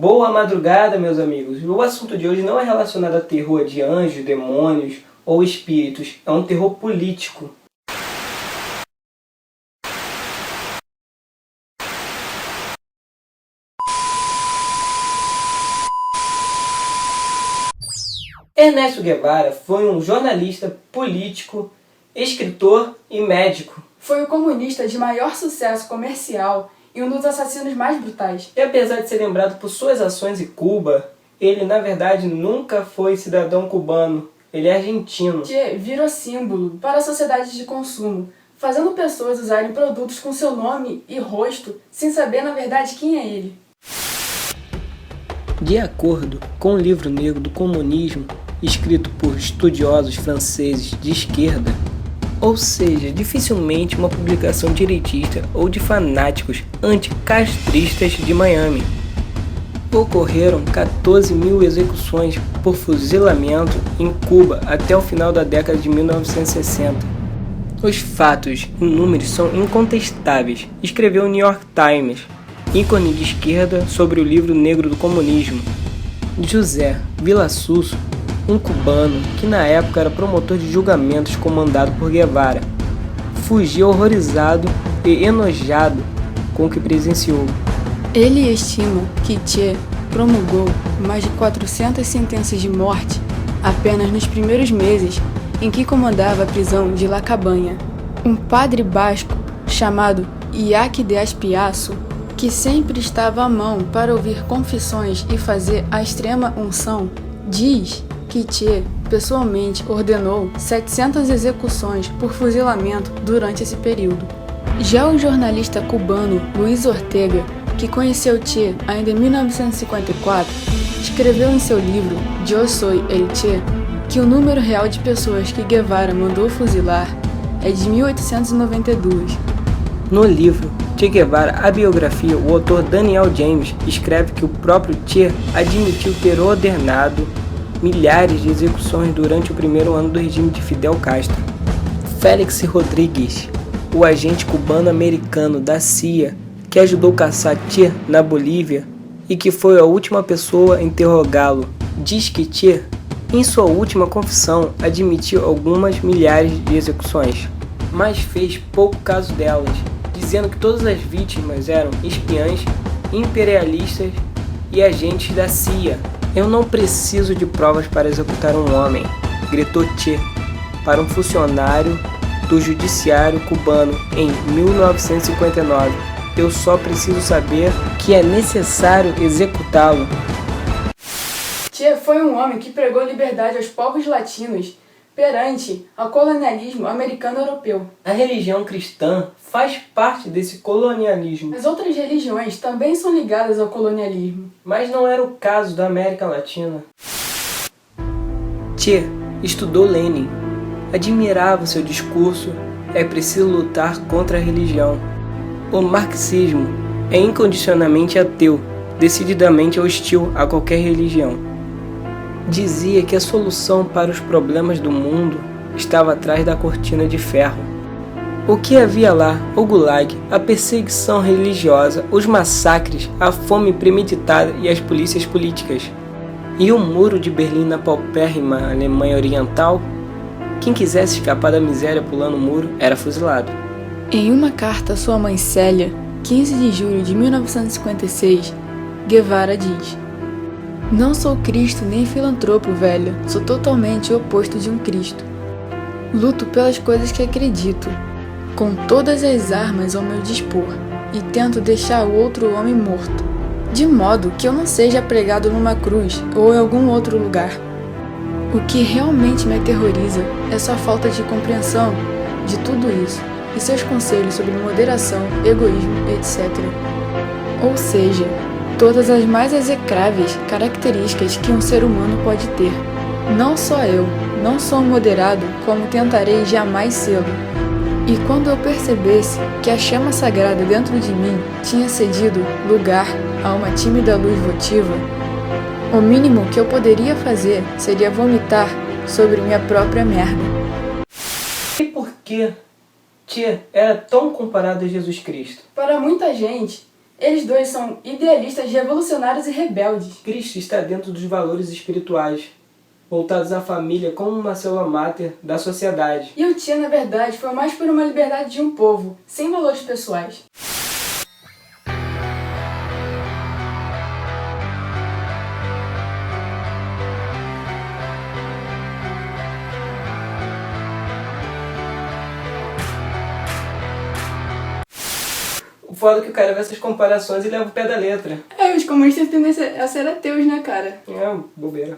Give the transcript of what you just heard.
Boa madrugada, meus amigos. O assunto de hoje não é relacionado a terror de anjos, demônios ou espíritos. É um terror político. Ernesto Guevara foi um jornalista, político, escritor e médico. Foi o comunista de maior sucesso comercial e um dos assassinos mais brutais. E apesar de ser lembrado por suas ações em Cuba, ele na verdade nunca foi cidadão cubano, ele é argentino. Che virou símbolo para a sociedade de consumo, fazendo pessoas usarem produtos com seu nome e rosto sem saber na verdade quem é ele. De acordo com o Livro Negro do Comunismo, escrito por estudiosos franceses de esquerda, ou seja, dificilmente uma publicação direitista ou de fanáticos anticastristas de Miami, ocorreram 14 mil execuções por fuzilamento em Cuba até o final da década de 1960. Os fatos e números são incontestáveis, escreveu o New York Times, ícone de esquerda, sobre o Livro Negro do Comunismo. José Vilasuso, um cubano que na época era promotor de julgamentos comandado por Guevara, fugiu horrorizado e enojado com o que presenciou. Ele estima que Che promulgou mais de 400 sentenças de morte apenas nos primeiros meses em que comandava a prisão de La Cabaña. Um padre basco chamado Iñaki de Aspiaço, que sempre estava à mão para ouvir confissões e fazer a extrema unção, diz que Che pessoalmente ordenou 700 execuções por fuzilamento durante esse período. Já o jornalista cubano Luis Ortega, que conheceu Che ainda em 1954, escreveu em seu livro Yo Soy el Che que o número real de pessoas que Guevara mandou fuzilar é de 1892. No livro Che Guevara, a biografia, o autor Daniel James escreve que o próprio Che admitiu ter ordenado milhares de execuções durante o primeiro ano do regime de Fidel Castro. Félix Rodrigues, o agente cubano-americano da CIA que ajudou caçar Che na Bolívia e que foi a última pessoa a interrogá-lo, diz que Che, em sua última confissão, admitiu algumas milhares de execuções, mas fez pouco caso delas, dizendo que todas as vítimas eram espiãs, imperialistas e agentes da CIA. Eu não preciso de provas para executar um homem, gritou Che para um funcionário do judiciário cubano em 1959. Eu só preciso saber que é necessário executá-lo. Che foi um homem que pregou liberdade aos povos latinos perante ao colonialismo americano-europeu. A religião cristã faz parte desse colonialismo. As outras religiões também são ligadas ao colonialismo. Mas não era o caso da América Latina. Che estudou Lenin, admirava seu discurso: é preciso lutar contra a religião. O marxismo é incondicionalmente ateu, decididamente hostil a qualquer religião. Dizia que a solução para os problemas do mundo estava atrás da cortina de ferro. O que havia lá? O Gulag, a perseguição religiosa, os massacres, a fome premeditada e as polícias políticas. E o muro de Berlim na paupérrima Alemanha Oriental? Quem quisesse escapar da miséria pulando o muro era fuzilado. Em uma carta à sua mãe Célia, 15 de julho de 1956, Guevara diz: "Não sou Cristo nem filantropo, velho. Sou totalmente o oposto de um Cristo. Luto pelas coisas que acredito, com todas as armas ao meu dispor, e tento deixar o outro homem morto, de modo que eu não seja pregado numa cruz ou em algum outro lugar. O que realmente me aterroriza é sua falta de compreensão de tudo isso, e seus conselhos sobre moderação, egoísmo, etc. Ou seja, todas as mais execráveis características que um ser humano pode ter. Não só eu, não sou moderado como tentarei jamais sê-lo. E quando eu percebesse que a chama sagrada dentro de mim tinha cedido lugar a uma tímida luz votiva, o mínimo que eu poderia fazer seria vomitar sobre minha própria merda." E por que Che era tão comparado a Jesus Cristo? Para muita gente, Eles dois são idealistas, revolucionários e rebeldes. Cristo está dentro dos valores espirituais, voltados à família como uma célula máter da sociedade. E o Tia, na verdade, foi mais por uma liberdade de um povo, sem valores pessoais. O foda é que o cara vê essas comparações e leva o pé da letra. Os comunistas tendem a ser ateus, né, cara? É, bobeira.